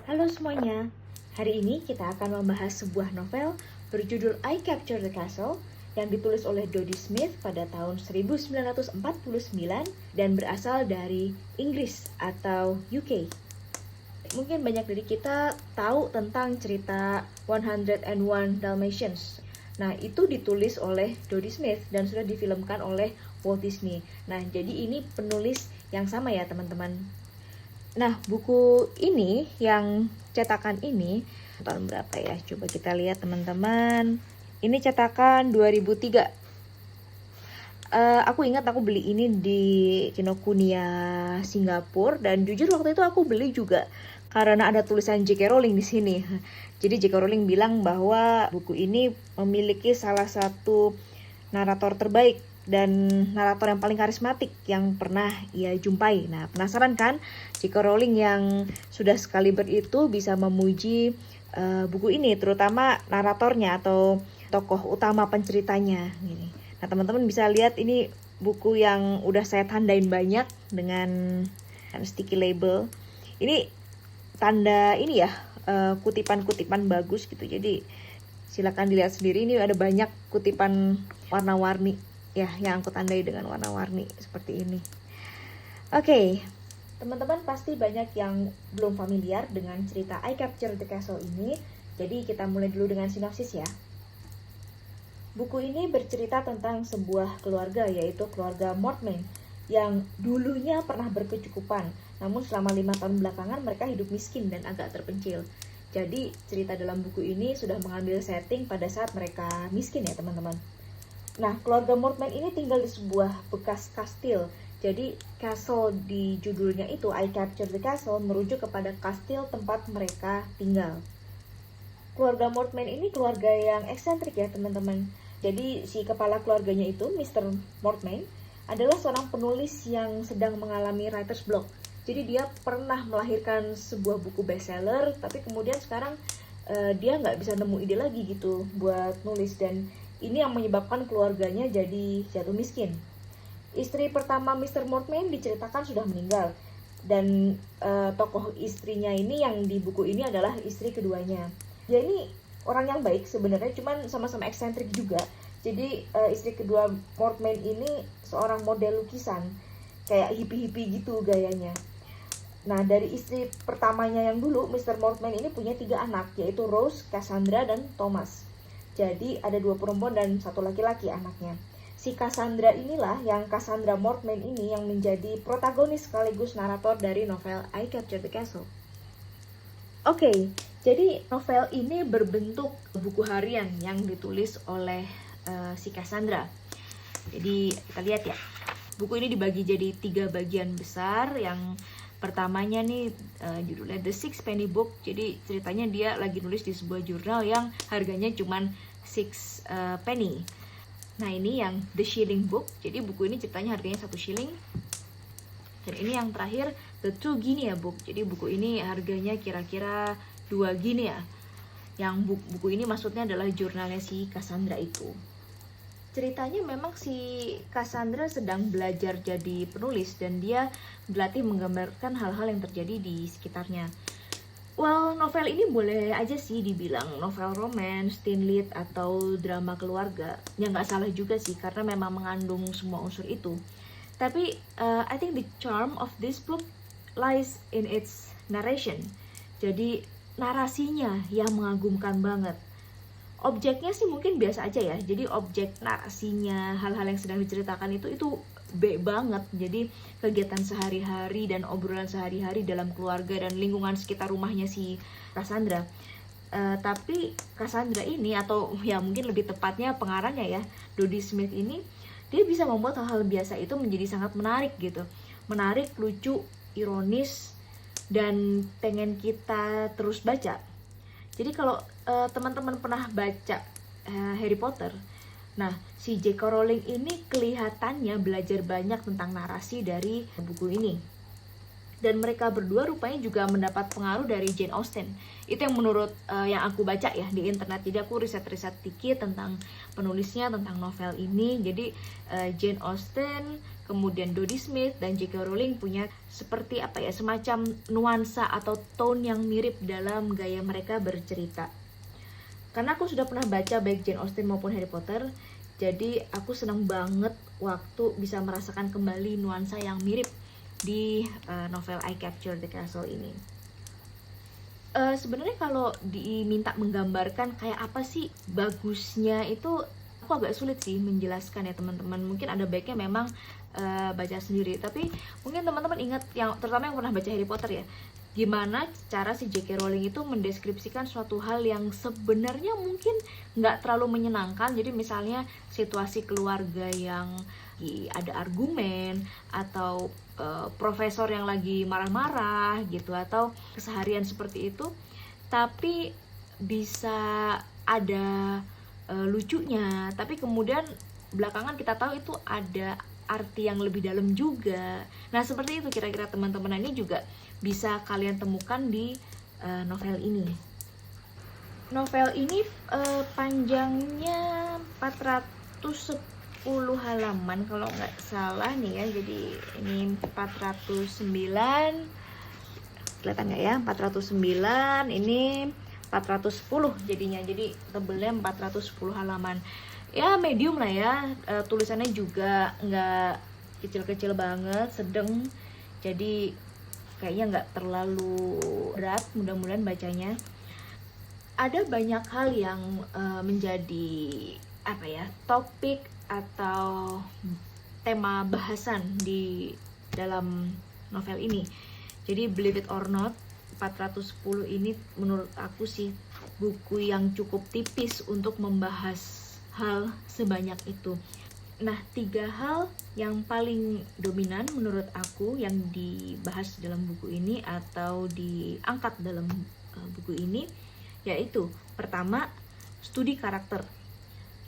Halo semuanya, hari ini kita akan membahas sebuah novel berjudul I Captured the Castle yang ditulis oleh Dodie Smith pada tahun 1949 dan berasal dari Inggris atau UK. Mungkin banyak dari kita tahu tentang cerita 101 Dalmatians. Nah, itu ditulis oleh Dodie Smith dan sudah difilmkan oleh Walt Disney. Nah, jadi ini penulis yang sama ya teman-teman. Nah, buku ini yang cetakan ini tahun berapa ya? Coba kita lihat teman-teman. Ini cetakan 2003. Aku ingat aku beli ini di Kinokuniya Singapura dan jujur waktu itu aku beli juga karena ada tulisan J.K. Rowling di sini. Jadi J.K. Rowling bilang bahwa buku ini memiliki salah satu narator terbaik dan narator yang paling karismatik yang pernah ia jumpai. Nah, penasaran kan? J.K. Rowling yang sudah sekaliber itu bisa memuji buku ini, terutama naratornya atau tokoh utama penceritanya. Gini. Nah, teman-teman bisa lihat ini buku yang udah saya tandain banyak dengan sticky label. Ini tanda ini ya, kutipan-kutipan bagus gitu. Jadi silakan dilihat sendiri, ini ada banyak kutipan warna-warni ya yang aku tandai dengan warna-warni seperti ini. Oke, teman-teman pasti banyak yang belum familiar dengan cerita I Captured the Castle ini. Jadi kita mulai dulu dengan sinopsis ya. Buku ini bercerita tentang sebuah keluarga, yaitu keluarga Mortmain yang dulunya pernah berkecukupan, namun selama 5 tahun belakangan mereka hidup miskin dan agak terpencil. Jadi cerita dalam buku ini sudah mengambil setting pada saat mereka miskin ya teman-teman. Nah, keluarga Mortmain ini tinggal di sebuah bekas kastil. Jadi castle di judulnya itu I Captured the Castle merujuk kepada kastil tempat mereka tinggal. Keluarga Mortmain ini keluarga yang eksentrik ya teman-teman. Jadi si kepala keluarganya itu, Mr. Mortmain, adalah seorang penulis yang sedang mengalami writer's block. Jadi dia pernah melahirkan sebuah buku bestseller, tapi kemudian sekarang dia nggak bisa nemu ide lagi gitu buat nulis. Dan ini yang menyebabkan keluarganya jadi jatuh miskin. Istri pertama Mr. Mortmain diceritakan sudah meninggal. Dan tokoh istrinya ini yang di buku ini adalah istri keduanya. Ya ini orang yang baik sebenarnya, cuman sama-sama eksentrik juga. Jadi istri kedua Mortmain ini seorang model lukisan, kayak hippie-hippie gitu gayanya. Nah, dari istri pertamanya yang dulu, Mr. Mortmain ini punya 3 anak, yaitu Rose, Cassandra, dan Thomas. Jadi ada 2 perempuan dan 1 laki-laki anaknya. Si Cassandra inilah, yang Cassandra Mortmain ini yang menjadi protagonis sekaligus narator dari novel I Captured the Castle. Oke, jadi novel ini berbentuk buku harian yang ditulis oleh si Cassandra. Jadi kita lihat ya, buku ini dibagi jadi 3 bagian besar. Yang pertamanya nih judulnya The Sixpenny Book. Jadi ceritanya dia lagi nulis di sebuah jurnal yang harganya cuman 6 penny. Nah, ini yang The Shilling Book. Jadi buku ini ceritanya harganya 1 shilling. Dan ini yang terakhir The 2 Guinea Book. Jadi buku ini harganya kira-kira 2 Guinea. Yang buku ini maksudnya adalah jurnalnya si Cassandra itu. Ceritanya memang si Cassandra sedang belajar jadi penulis dan dia berlatih menggambarkan hal-hal yang terjadi di sekitarnya. Well, novel ini boleh aja sih dibilang novel romance, teen lead, atau drama keluarga. Ya nggak salah juga sih, karena memang mengandung semua unsur itu. Tapi I think the charm of this book lies in its narration. Jadi narasinya yang mengagumkan banget. Objeknya sih mungkin biasa aja ya. Jadi objek narasinya, hal-hal yang sedang diceritakan itu B banget. Jadi kegiatan sehari-hari dan obrolan sehari-hari dalam keluarga dan lingkungan sekitar rumahnya si Cassandra. Tapi Cassandra ini, atau ya mungkin lebih tepatnya pengarangnya ya, Dodie Smith ini, dia bisa membuat hal-hal biasa itu menjadi sangat menarik gitu. Menarik, lucu, ironis, dan pengen kita terus baca. Jadi kalau teman-teman pernah baca Harry Potter, nah si J.K. Rowling ini kelihatannya belajar banyak tentang narasi dari buku ini. Dan mereka berdua rupanya juga mendapat pengaruh dari Jane Austen. Itu yang menurut yang aku baca ya di internet. Jadi aku riset-riset dikit tentang penulisnya, tentang novel ini. Jadi Jane Austen, kemudian Dodie Smith dan J.K. Rowling punya seperti apa ya, semacam nuansa atau tone yang mirip dalam gaya mereka bercerita. Karena aku sudah pernah baca baik Jane Austen maupun Harry Potter, jadi aku senang banget waktu bisa merasakan kembali nuansa yang mirip di novel I Captured the Castle ini. Sebenarnya kalau diminta menggambarkan kayak apa sih bagusnya itu, aku agak sulit sih menjelaskan ya teman-teman. Mungkin ada baiknya memang baca sendiri. Tapi mungkin teman-teman ingat, yang terutama yang pernah baca Harry Potter ya, gimana cara si J.K. Rowling itu mendeskripsikan suatu hal yang sebenarnya mungkin nggak terlalu menyenangkan. Jadi misalnya situasi keluarga yang ada argumen, atau profesor yang lagi marah-marah gitu, atau keseharian seperti itu, tapi bisa ada lucunya, tapi kemudian belakangan kita tahu itu ada arti yang lebih dalam juga. Nah seperti itu kira-kira teman-teman. Ini juga bisa kalian temukan di novel ini. Novel ini panjangnya 410 halaman kalau nggak salah nih ya. Jadi ini 409, kelihatan nggak ya, 409, ini 410 jadinya. Jadi tebelnya 410 halaman. Ya medium lah ya, tulisannya juga nggak kecil-kecil banget, sedang. Jadi kayaknya nggak terlalu berat, mudah-mudahan bacanya. Ada banyak hal yang menjadi apa ya, topik atau tema bahasan di dalam novel ini. Jadi Believe It or Not 410 ini menurut aku sih buku yang cukup tipis untuk membahas hal sebanyak itu. Nah, 3 hal yang paling dominan menurut aku yang dibahas dalam buku ini atau diangkat dalam buku ini, yaitu pertama, studi karakter.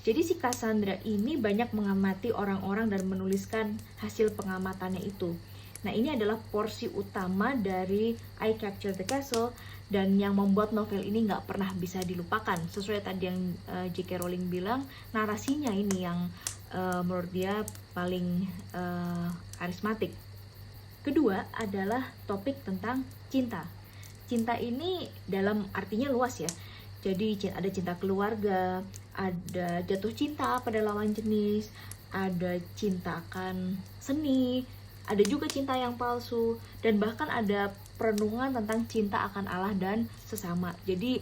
Jadi si Cassandra ini banyak mengamati orang-orang dan menuliskan hasil pengamatannya itu. Nah, ini adalah porsi utama dari I Captured the Castle, dan yang membuat novel ini nggak pernah bisa dilupakan. Sesuai tadi yang J.K. Rowling bilang, narasinya ini yang menurut dia paling karismatik. Kedua adalah topik tentang cinta. Cinta ini dalam artinya luas ya. Jadi ada cinta keluarga, ada jatuh cinta pada lawan jenis, ada cinta akan seni, ada juga cinta yang palsu, dan bahkan ada perenungan tentang cinta akan Allah dan sesama. Jadi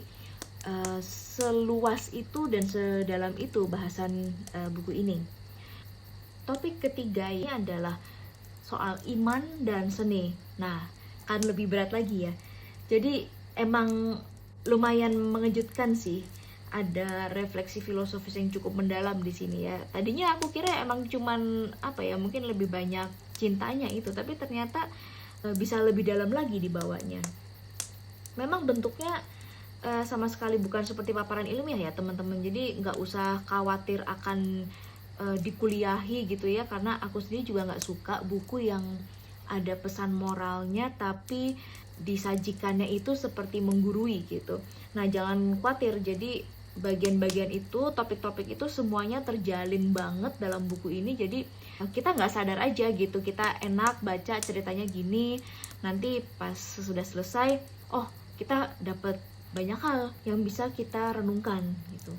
seluas itu dan sedalam itu bahasan buku ini. Topik ketiga ini adalah soal iman dan seni. Nah, kan lebih berat lagi ya. Jadi emang lumayan mengejutkan sih. Ada refleksi filosofis yang cukup mendalam di sini ya. Tadinya aku kira emang cuman apa ya, mungkin lebih banyak cintanya itu, tapi ternyata bisa lebih dalam lagi dibawanya. Memang bentuknya sama sekali bukan seperti paparan ilmiah ya teman-teman. Jadi nggak usah khawatir akan dikuliahi gitu ya, karena aku sendiri juga nggak suka buku yang ada pesan moralnya tapi disajikannya itu seperti menggurui gitu. Nah jangan khawatir, jadi bagian-bagian itu, topik-topik itu semuanya terjalin banget dalam buku ini. Jadi kita nggak sadar aja gitu, kita enak baca ceritanya gini, nanti pas sudah selesai, oh kita dapat banyak hal yang bisa kita renungkan gitu.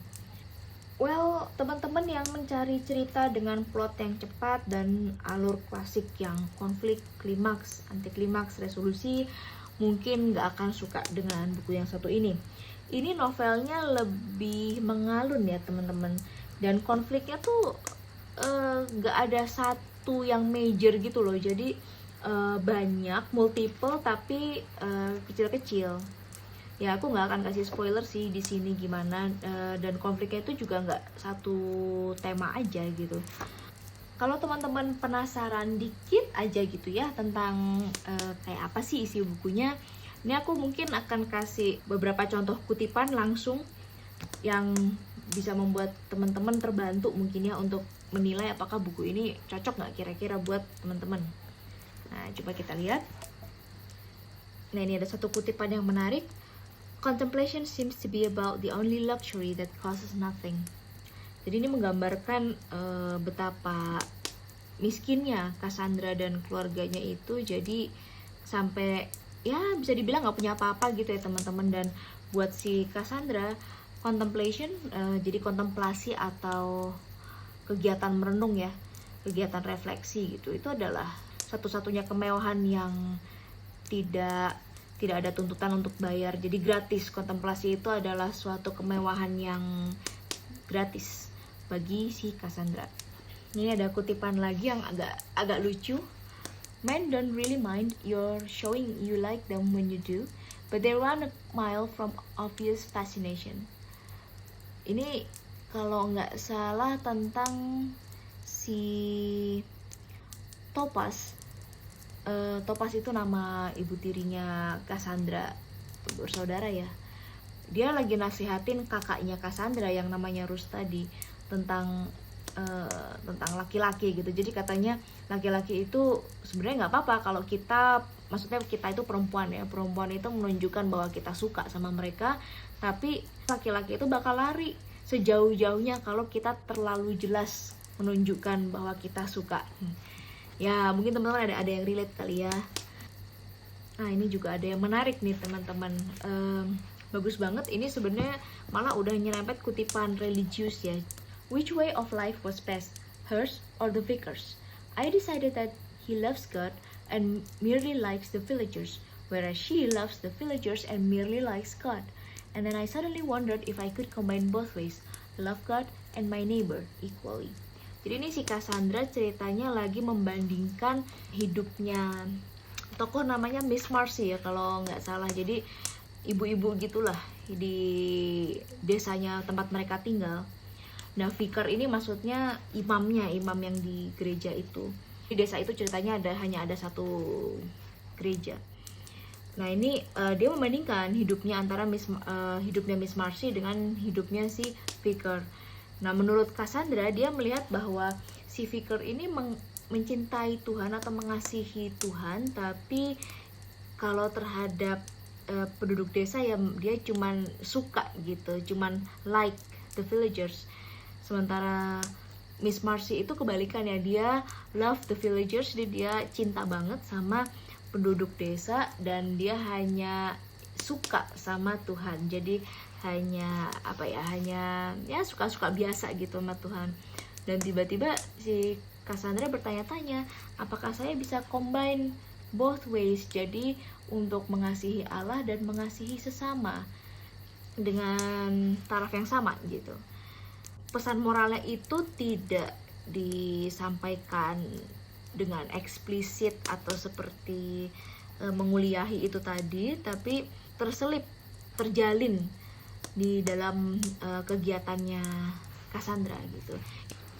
Well, teman-teman yang mencari cerita dengan plot yang cepat dan alur klasik yang konflik, klimaks, anti klimaks, resolusi, mungkin nggak akan suka dengan buku yang satu ini. Ini novelnya lebih mengalun ya teman-teman, dan konfliknya tuh nggak ada satu yang major gitu loh. Jadi banyak, multiple, tapi kecil-kecil. Ya aku nggak akan kasih spoiler sih di sini gimana, dan konfliknya itu juga nggak satu tema aja gitu. Kalau teman-teman penasaran dikit aja gitu ya tentang kayak apa sih isi bukunya, ini aku mungkin akan kasih beberapa contoh kutipan langsung yang bisa membuat teman-teman terbantu mungkin ya untuk menilai apakah buku ini cocok nggak kira-kira buat teman-teman. Nah coba kita lihat. Nah, ini ada satu kutipan yang menarik. Contemplation seems to be about the only luxury that costs nothing. Jadi ini menggambarkan betapa miskinnya Cassandra dan keluarganya itu, jadi sampai ya bisa dibilang nggak punya apa-apa gitu ya teman-teman. Dan buat si Cassandra, contemplation jadi kontemplasi atau kegiatan merenung ya, kegiatan refleksi gitu, itu adalah satu-satunya kemewahan yang tidak ada tuntutan untuk bayar, jadi gratis. Kontemplasi itu adalah suatu kemewahan yang gratis bagi si Cassandra. Ini ada kutipan lagi yang agak lucu. Men don't really mind you're showing you like them when you do, but they run a mile from obvious fascination. Ini kalau nggak salah tentang si Topaz. Topaz itu nama ibu tirinya Cassandra, bersaudara ya. Dia lagi nasihatin kakaknya Cassandra yang namanya Rustadi tentang laki-laki gitu. Jadi katanya laki-laki itu sebenarnya nggak apa-apa kalau kita, maksudnya kita itu perempuan ya, perempuan itu menunjukkan bahwa kita suka sama mereka, tapi laki-laki itu bakal lari sejauh-jauhnya kalau kita terlalu jelas menunjukkan bahwa kita suka. Ya mungkin teman-teman ada yang relate kali ya. Nah ini juga ada yang menarik nih teman-teman, bagus banget. Ini sebenarnya malah udah nyerempet kutipan religius ya. Which way of life was best, hers or the vicar's? I decided that he loves God and merely likes the villagers, whereas she loves the villagers and merely likes God. And then I suddenly wondered if I could combine both ways, love God and my neighbor equally. Jadi ini si Cassandra ceritanya lagi membandingkan hidupnya tokoh namanya Miss Marcy ya kalau nggak salah. Jadi ibu-ibu gitulah di desanya tempat mereka tinggal. Nah, vicar ini maksudnya imamnya, imam yang di gereja itu. Di desa itu ceritanya hanya ada satu gereja. Nah, ini dia membandingkan hidupnya antara hidupnya Miss Marcy dengan hidupnya si vicar. Nah, menurut Cassandra, dia melihat bahwa si vicar ini mencintai Tuhan atau mengasihi Tuhan, tapi kalau terhadap penduduk desa ya dia cuman suka gitu, cuman like the villagers. Sementara Miss Marcy itu kebalikannya, dia love the villagers, dia cinta banget sama penduduk desa dan dia hanya suka sama Tuhan. Jadi hanya suka-suka biasa gitu sama Tuhan. Dan tiba-tiba si Cassandra bertanya-tanya, apakah saya bisa combine both ways, jadi untuk mengasihi Allah dan mengasihi sesama dengan taraf yang sama gitu. Pesan moralnya itu tidak disampaikan dengan eksplisit atau seperti menguliahi itu tadi, tapi terjalin di dalam kegiatannya Cassandra gitu.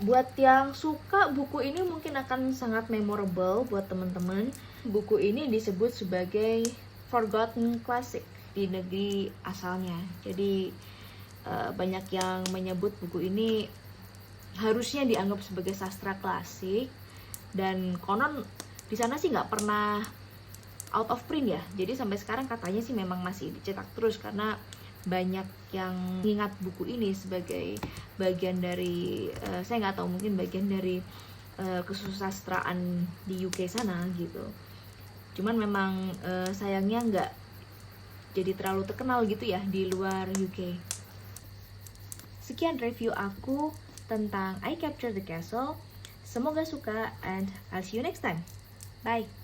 Buat yang suka buku ini mungkin akan sangat memorable buat teman-teman. Buku ini disebut sebagai forgotten classic di negeri asalnya. Jadi banyak yang menyebut buku ini harusnya dianggap sebagai sastra klasik, dan konon di sana sih nggak pernah out of print ya. Jadi sampai sekarang katanya sih memang masih dicetak terus karena banyak yang mengingat buku ini sebagai bagian dari saya nggak tahu, mungkin bagian dari kesusastraan di UK sana gitu. Cuman memang sayangnya nggak jadi terlalu terkenal gitu ya di luar UK. Sekian review aku tentang I Captured the Castle. Semoga suka and I'll see you next time. Bye.